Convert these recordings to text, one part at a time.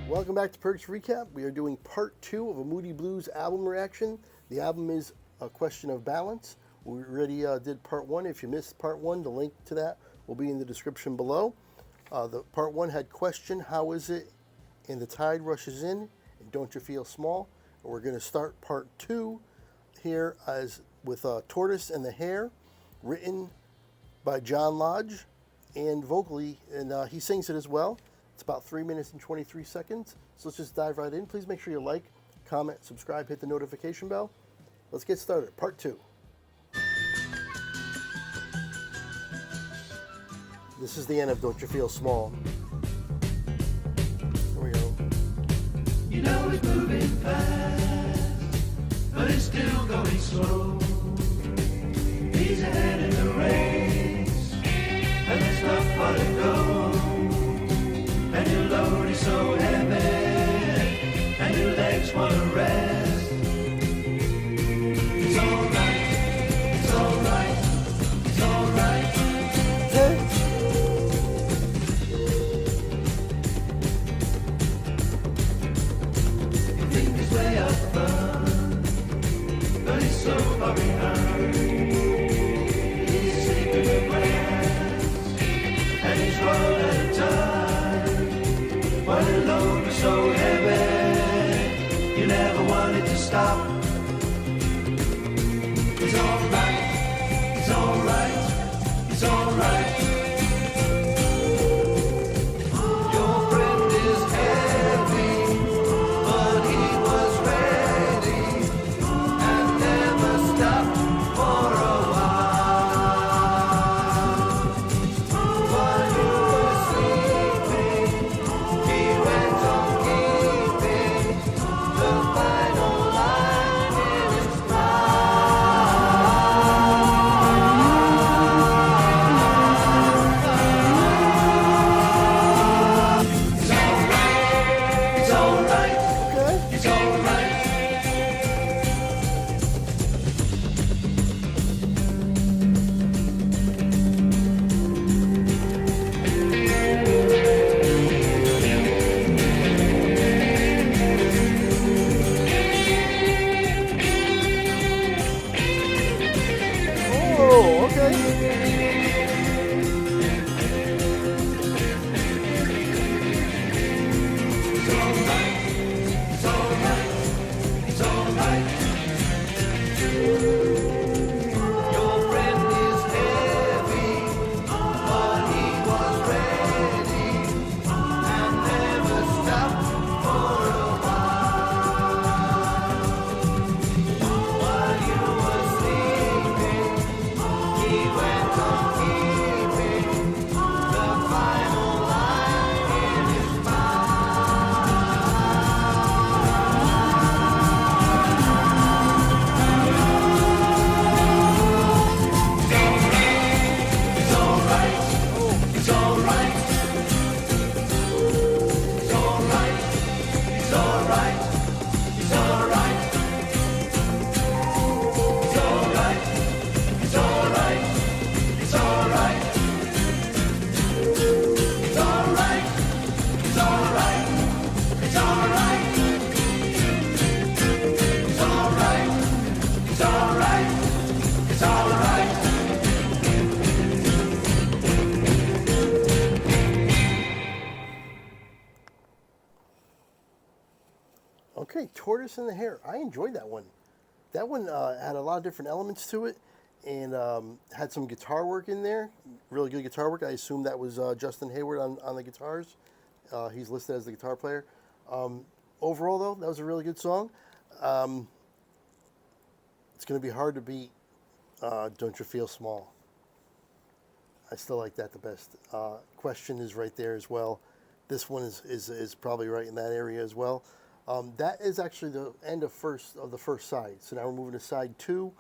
Welcome back to Perks Recap. We are doing part 2 of a Moody Blues album reaction. The album is A Question of Balance. We already did part 1. If you missed part 1, the link to that will be in the description below. The part 1 had Question, How Is It? And The Tide Rushes In, and Don't You Feel Small? And we're going to start part 2 here as with Tortoise and the Hare, written by John Lodge, and vocally, and he sings it as well. It's about 3 minutes and 23 seconds. So let's just dive right in. Please make sure you like, comment, subscribe, hit the notification bell. Let's get started. Part 2. This is the end of Don't You Feel Small. Here we go. You know it's moving fast, but it's still going slow. He's ahead in the race, and there's not far to go. And your load is so heavy, and your legs want to rest. It's alright, it's alright, it's alright. You think he's way up front, but he's so far behind. He's sleeping with grass, and he's rolling at a time. While the load was so heavy, you never wanted to stop. It's alright, it's alright, it's alright. Your friend is heavy, but he was ready and never stopped for a while. While you were sleeping, he went on keeping the final line in his It's alright, Okay. it's alright. Oh, okay. It's alright, it's alright, it's alright. Your friend is heavy, but he was ready and never stopped for a while. While you were sleeping, he went on keeping the final line in his It's alright, it's alright. It's alright, it's alright, it's alright. It's alright, it's alright, it's alright. It's alright, it's alright, it's alright. It's alright, it's alright, it's alright. Okay, Tortoise and the Hare. I enjoyed that one. That one had a lot of different elements to it, and had some guitar work in there. Really good guitar work. I assume that was Justin Hayward on the guitars. He's listed as the guitar player. Overall, though, that was a really good song. It's going to be hard to beat Don't You Feel Small. I still like that the best. Question is right there as well. This one is probably right in that area as well. That is actually the end of the first side. So now we're moving to side 2,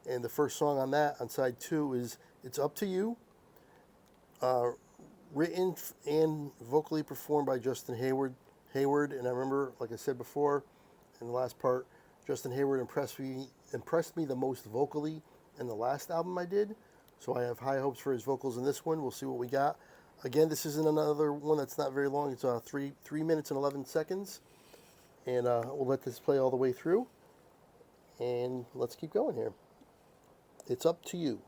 and the first song on that, on side 2, is It's Up to You, written and vocally performed by Justin Hayward. And I remember, like I said before, in the last part, Justin Hayward impressed me the most vocally in the last album I did. So I have high hopes for his vocals in this one. We'll see what we got. Again, this isn't another one that's not very long. It's 3 minutes and 11 seconds. And we'll let this play all the way through. And let's keep going here. It's up to you.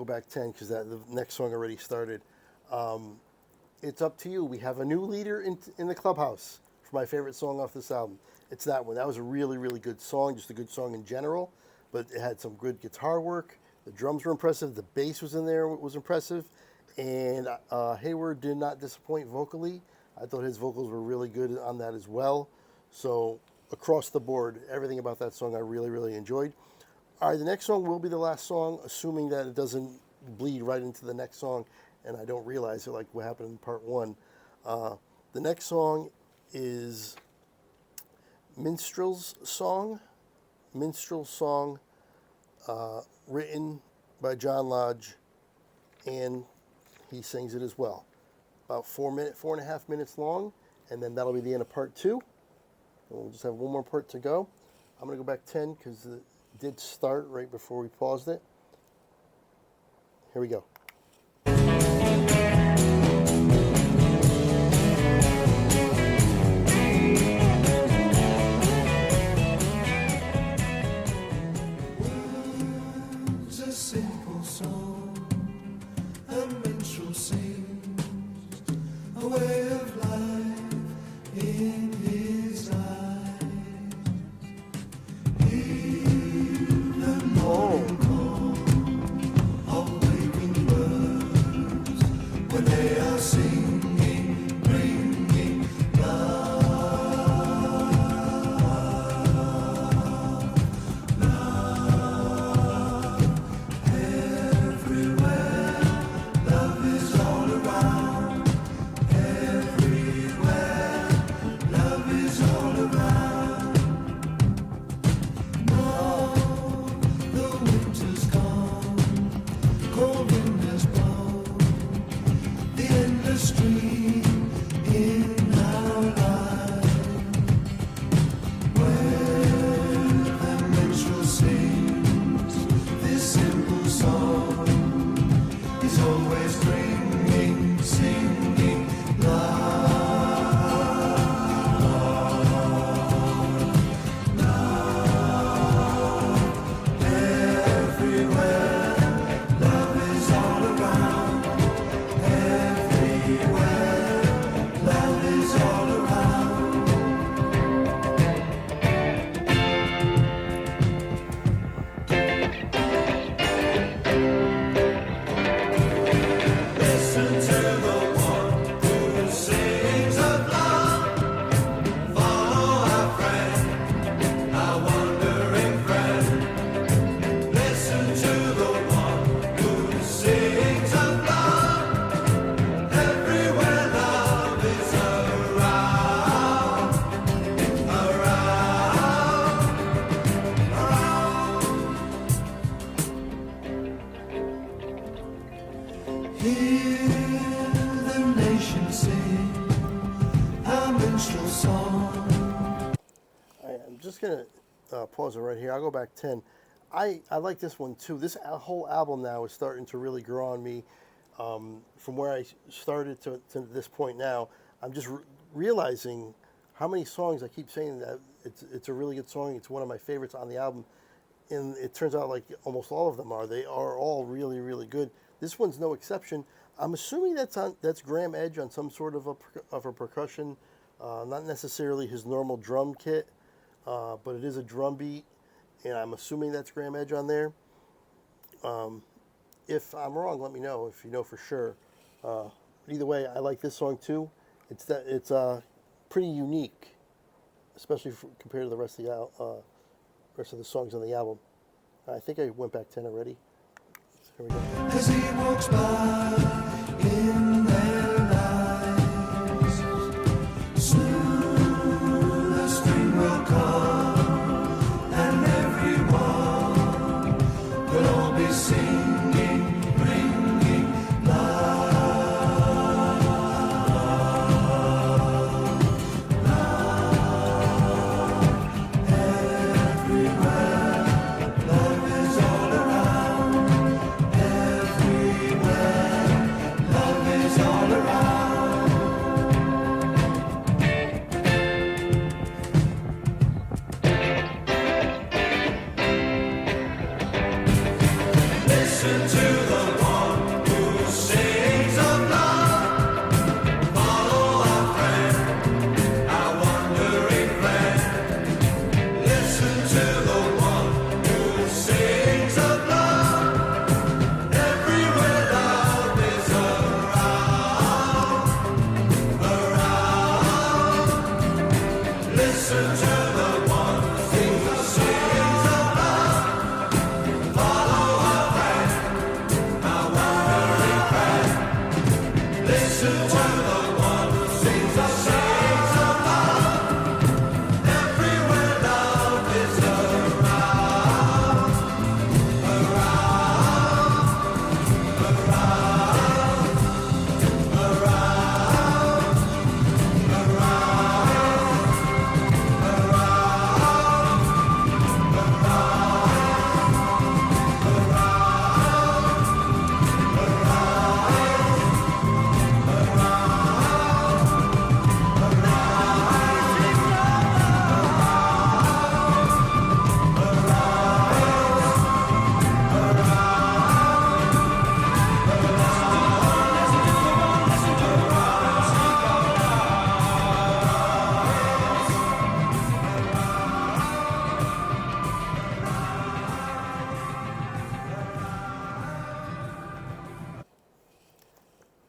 Back 10 because the next song already started. It's up to you. We have a new leader in the clubhouse for my favorite song off this album. It's that one. That was a really, really good song, just a good song in general, but it had some good guitar work. The drums were impressive. The bass was in there, was impressive, and Hayward did not disappoint vocally. I thought his vocals were really good on that as well. So across the board, everything about that song I really, really enjoyed. All right, the next song will be the last song, assuming that it doesn't bleed right into the next song, and I don't realize it like what happened in part one. The next song is Minstrel Song, written by John Lodge, and he sings it as well. About 4.5 minutes long, and then that'll be the end of part two. And we'll just have one more part to go. I'm going to go back 10 because it did start right before we paused it. Here we go. It's a simple song, a minstrel sings, a way of life in his eyes. In the morning cold, Hear the nation sing a minstrel song. I'm just going to pause it right here. I'll go back 10. I like this one too. This whole album now is starting to really grow on me. From where I started to this point now, I'm just realizing how many songs I keep saying that it's a really good song. It's one of my favorites on the album. And it turns out like almost all of them are. They are all really, really good. This one's no exception. I'm assuming that's Graham Edge on some sort of a percussion, not necessarily his normal drum kit, but it is a drum beat, and I'm assuming that's Graham Edge on there. If I'm wrong, let me know if you know for sure. Either way, I like this song too. It's pretty unique, especially compared to the rest of the songs on the album. I think I went back 10 already. Here we go. As he walks by in their lives, soon the spring will come, and everyone will all be singing, bringing love, love everywhere. Love is all around. Love is all around. Listen to the one who sings of love. Follow our friend, our wandering friend. Listen to the one who sings of love. Everywhere love is around. Listen to the one who sings of love. Follow our friend, our wandering friend. Listen to the one who sings of love. Everywhere love is around,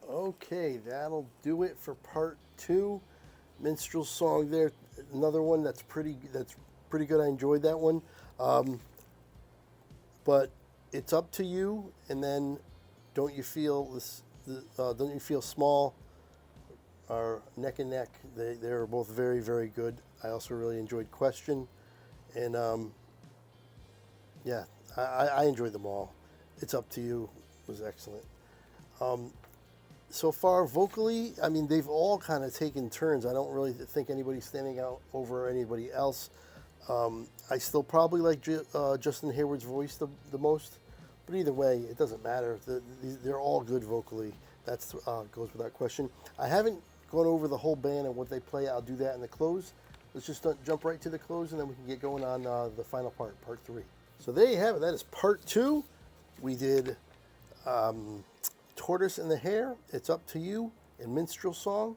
Okay, that'll do it for part 2. Minstrel song there. Another one that's pretty good. I enjoyed that one. But it's up to you. And then, don't you feel small? Are neck and neck. They are both very, very good. I also really enjoyed Question, and yeah, I enjoyed them all. It's up to you was excellent. So far, vocally, I mean, they've all kind of taken turns. I don't really think anybody's standing out over anybody else. I still probably like Justin Hayward's voice the most, but either way, it doesn't matter. They're all good vocally. That goes without question. I haven't gone over the whole band and what they play. I'll do that in the close. Let's just jump right to the close, and then we can get going on the final part 3. So there you have it. That is part 2. We did Tortoise and the Hare, It's Up to You, and Minstrel Song.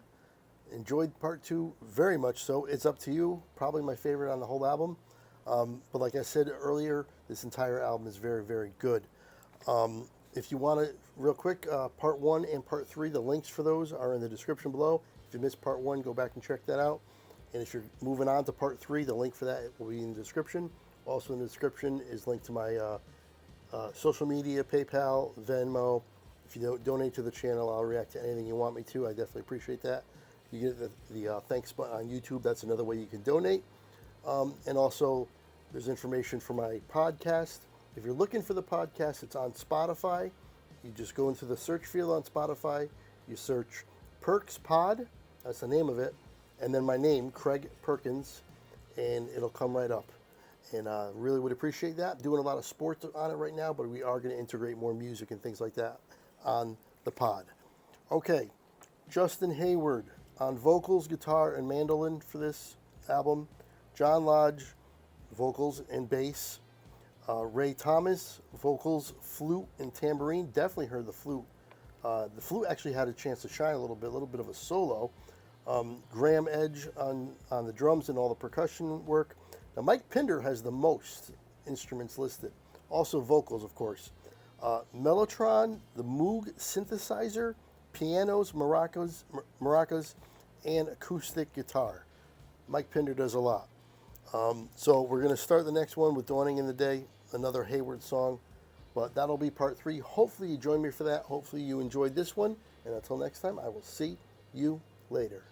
Enjoyed part 2 very much so. It's Up to You, probably my favorite on the whole album. But like I said earlier, this entire album is very, very good. If you want to, real quick, part 1 and part 3, the links for those are in the description below. If you missed part 1, go back and check that out. And if you're moving on to part 3, the link for that will be in the description. Also in the description is linked to my social media, PayPal, Venmo. If you donate to the channel, I'll react to anything you want me to. I definitely appreciate that. You get the thanks button on YouTube. That's another way you can donate. And also, there's information for my podcast. If you're looking for the podcast, it's on Spotify. You just go into the search field on Spotify, you search PERK'S POD, that's the name of it, and then my name, Craig Perkins, and it'll come right up. And really would appreciate that. Doing a lot of sports on it right now, but we are going to integrate more music and things like that on the pod. Okay, Justin Hayward on vocals, guitar, and mandolin for this album. John Lodge, vocals and bass. Ray Thomas, vocals, flute, and tambourine. Definitely heard the flute. The flute actually had a chance to shine a little bit of a solo. Graham Edge on the drums and all the percussion work. Now, Mike Pinder has the most instruments listed. Also vocals, of course. Mellotron, the Moog synthesizer, pianos, maracas, and acoustic guitar. Mike Pinder does a lot. So we're going to start the next one with Dawning in the Day, another Hayward song. But that'll be part 3. Hopefully you join me for that. Hopefully you enjoyed this one. And until next time, I will see you later.